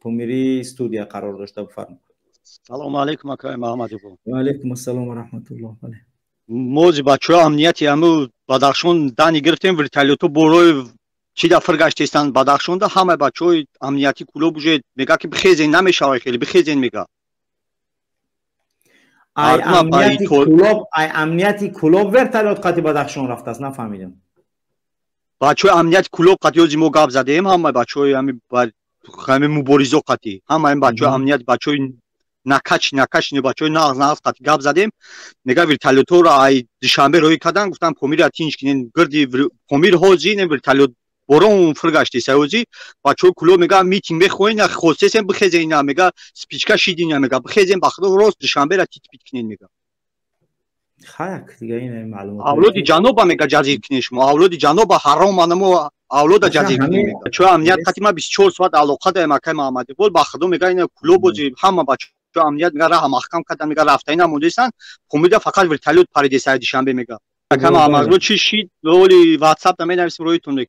پومیری استودیا قرار داشته. بفرمایید. سلام علیکم آقای محمدی پور. و علیکم السلام و رحمت الله. بله. موز بچه‌ها امنیتی همو بدخشان دانی گرفتیم ورتالیتو بروی چی دفر گشتستان بدخشان ده همه بچه‌های امنیتی کلوب بوده میگه که بخیزین نمیشه خیلی بخیزین میگه. ای امنیتی کلوب ورتالیت قاطی بدخشان رفته است نفهمیدم. بچه‌های امنیت کلوب قاطی از ما گپ زدیم همه بچه‌های همه مبارزه قاطی همه این بچه‌های امنیت بچه‌های نکچ نه بچه‌های ناز قاطی گپ زدیم میگه ورتالیتو را ای دوشنبه روی کردن گفتم پومیر اتینچ کنین گردی پومیر هوزی نه ورتالیت برون فرگشتی سعودی بچه‌ها کلوب میگه میتینگ بخوین خوستسن بخزین میگه سپیچکا شیدین میگه بخزین بخدا روز دوشنبه را تیت کنین میگه خاک دیگه این معلومات اولاد جنوب میگه جزیر کنیش ما اولاد جنوب حرام منمو اولاد جزیر کنیم میگه چون امنیت قطعا 24 ساعت علاقه دارم مکه محمدی پور بخدا میگه این کلوب بوجی همه بچه‌ها امنیت میگه راه محکم کردن میگه رفتین نموندستان امید فقط ورتالیت پریده سر دوشنبه میگه مکه محمدی چی شید ولی واتساپ نمیدونم روی تون